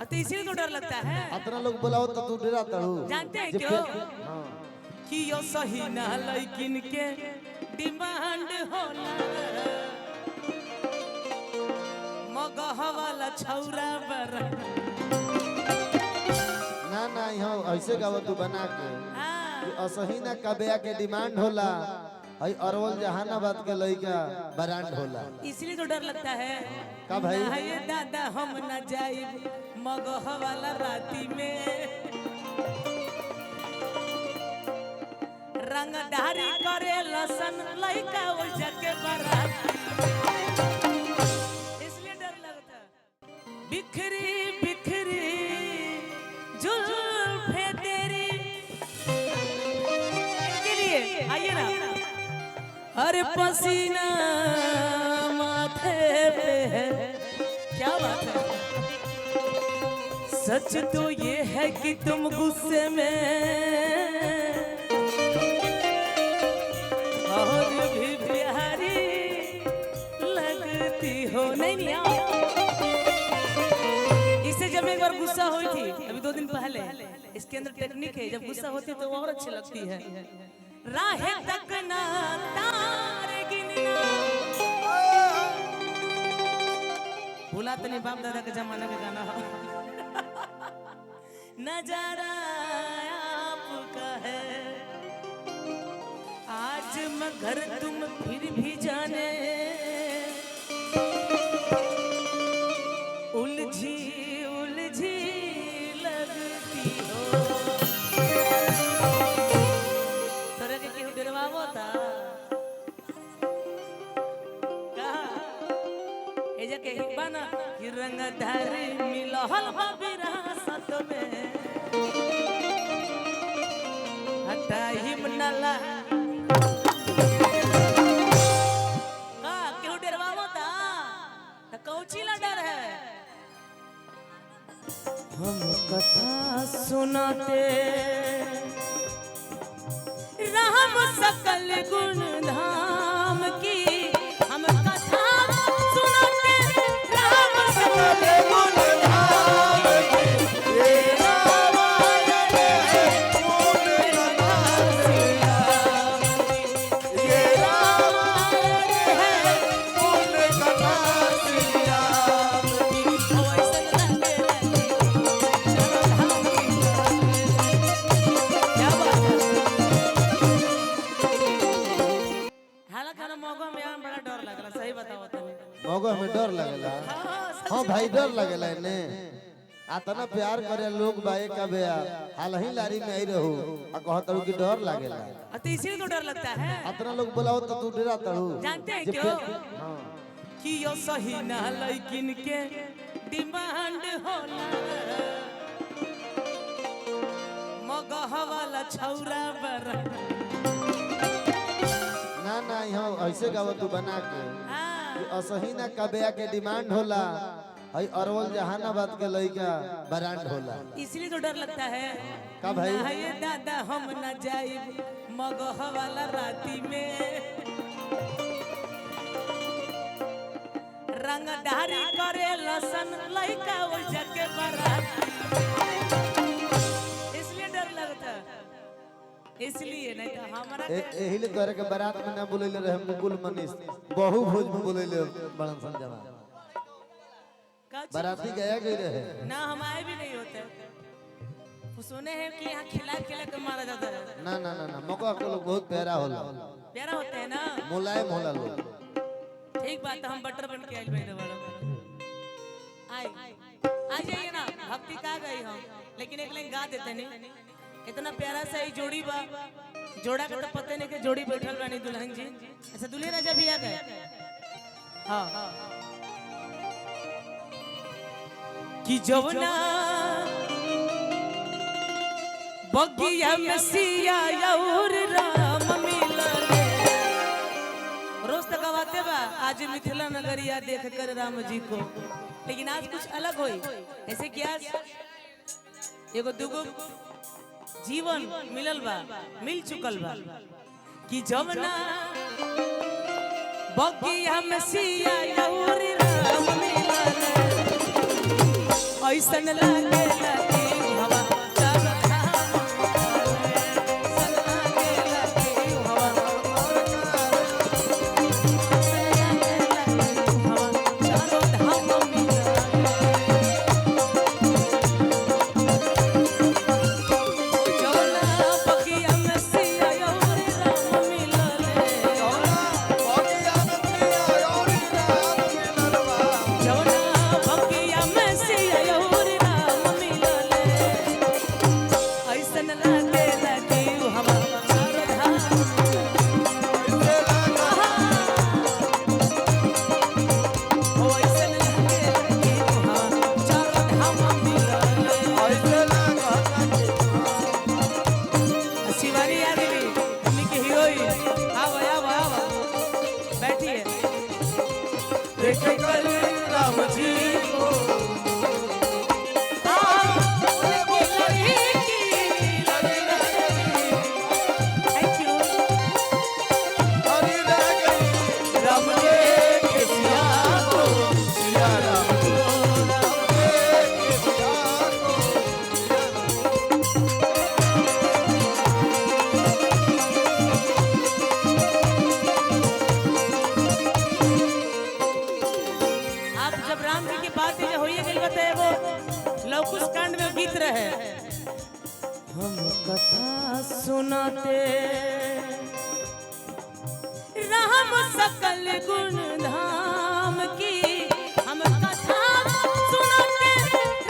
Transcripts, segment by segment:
तो इसीलिए तो डर लगता है। इतना लोग बुलाओ तो तू डरा तड़ू। जानते हैं क्यों? कि यो सही ना लेकिन के डिमांड होला मगह वाला छौरा बरा। ना ना यहाँ ऐसे गाव तू बना के कि असही ना कबेया के डिमांड होला हई अरवल जहानाबाद के लइका ब्रांड होला। इसलिए तो डर लगता है। का भाई? ना ये दादा हम न जाई मगह वाला राती में रंगदारी करे लसन लइका वो जके बारात। इसलिए डर लगता है। बिखरी बिखरी जुल्फे तेरी इनके लिए आइए ना। अरे पसीना माथे पे है, क्या बात है। सच तो ये है कि तुम गुस्से में और भी प्यारी लगती हो। नहीं नहीं आओ। इससे जब एक बार गुस्सा हुई थी अभी 2 दिन पहले, इसके अंदर टेक्निक है, जब गुस्सा होती है तो और अच्छी लगती है। राहे तक ना तारे गिनना भूला तो नहीं, बाप दादा के जमाना का गाना हो। नजारा आपका है आज मगर तुम फिर भी जाने उलझी उलझी लगती हो। तोरा के केहू डरवावो ता कहा एजा के बना कि रंगधारी मिलहल बा विरासत में हटा हिमनला का केहू डरवावो ता कौची ला डर है। हम कथा सुनाते राम सकल गुण धाम की। हम कथा सुनाते राम सकल गुण धाम की। ये रामायण है पूर्ण कथा श्रीराम की। ये रामायण है पूर्ण कथा श्रीराम की। ओ ऐसन लगे चलो धाम की। क्या बात है। हालांकि मौका में यहाँ बड़ा डर लगला, सही बताओ तनी। मौका में डर लगेला। हाँ भाई डर लगेला ने आतना प्यार करे लोग बाए का बेया हाल ही लारी में आई रहू आ कहत रहू कि डर लगेला। तो इसीलिए तो डर लगता है। इतना लोग बुलाओ तो तू डरा तड़ू। जानते हैं क्यों? कि यो सही ना लेकिन के डिमांड होला मगह वाला छौरा बरा। ना ना यहाँ ऐसे गाव तू बना के कि असही ना कबेया के डिमांड होला हई अरवल जहानाबाद के लइका ब्रांड होला। इसलिए तो डर लगता है। का भाई? ना ये दादा हम न जाई मगह वाला राती में रंगदारी करे लसन लइका वो जके बारात। इसलिए डर लगता है। इसलिए नहीं तो हमारा एही ले तोरे के बारात में ना बुलैले रहे मुकुल मनीष बहु भोज में बुलैले बड़न संजमा बाराती गया गई रहे ना। हम आए भी नहीं होते। वो सुने हैं कि यहाँ खिला खिला के मारा जाता है। ना ना ना ना मौका के लोग बहुत प्यारा होला प्यारा होते हैं ना, मुलायम होला लोग। ठीक बात है। हम बटर बन के आइल भाई वाला आए आ जाइए ना। भक्ति का गई हम, लेकिन एक लाइन गा देते नहीं। इतना प्यारा सा ही जोड़ी बा, जोड़ा के तो पते नहीं के जोड़ी बैठल बानी दुल्हन जी। ऐसा दुल्हे राजा भी आ गए। हाँ कि जवना बगिया में सिया और राम मिलले। रोज तक गवाते बा आज मिथिला नगरिया देख कर राम जी को, लेकिन आज कुछ अलग होई। ऐसे क्या एगो दुगो जीवन मिलल बा, मिल चुकल बा कि जवना बगिया में सिया और राम मिलले। ऐसन लागे लगी हवा चारों धाम मिलले। ऐसन लागे लगी हवा, ऐसन लागे लगी हवा चारों धाम मिलले। जौना बगिया में सिया और राम मिलले। जौना बगिया में सिया और राम मिलले। ऐसन लागे लगी हवा चारों धाम ओ ऐसन लागे लगी हवा चारों धाम मिलले। शिवानी यादवी हमनी के हीरोइन आवा आवा आवा बैठिए। देखे कल राम जी को थैंक यू राम जी के सिया को सिया राम को राम जी के सिया को आप जब राम जी की बात जो होइए गइल बताए वो लवकुश कांड में गीत रहे। हम कथा सुनाते राम सकल गुण धाम की। हम कथा सुनाते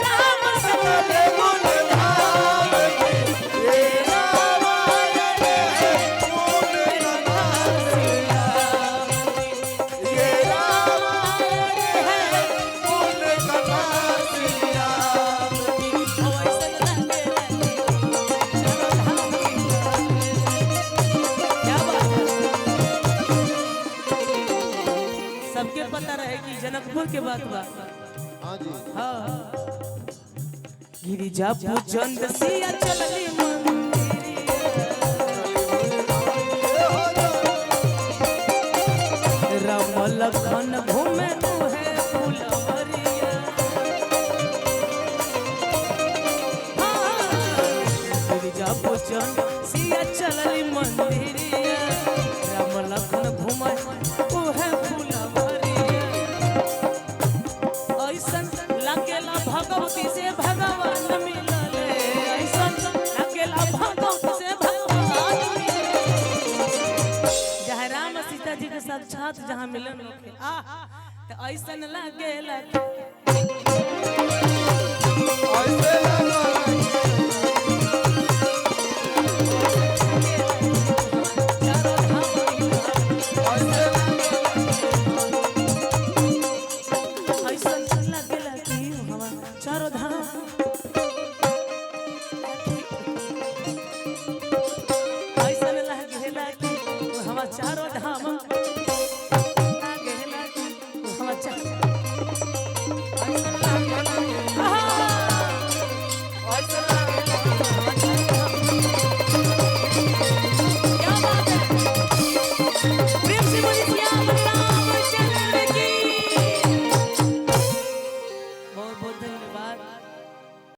राम सकल गुण धाम की। ये राम आए गुण धाम सिया ये राम आए गुण कथा सिया। ओ ऐसन लागे लगी चारों धाम मिलले। क्या बात है। सबके पता रहे कि जनकपुर के बात बा। हाँ जी हाँ गिरिजा पूजन सिया चलली मंदिरिया। राम लखन घूमे मुहे फुलवरिया। हाँ, गिरिजा पूजन सिया चलली मंदिरिया। राम लखन घूमे मुहे फुलवरिया। ऐसन लागेला भगवती से भगवान मिलले। ऐसन लागेला भगवती से भगवान मिलले। जहाँ राम सीता जी के साक्षात जहाँ मिलन होखे तो ऐसन लागेला चारों धाम मिलले। ऐसन लागेला कि हवा चारों धाम। ऐसन लागेला कि हवा चारों धाम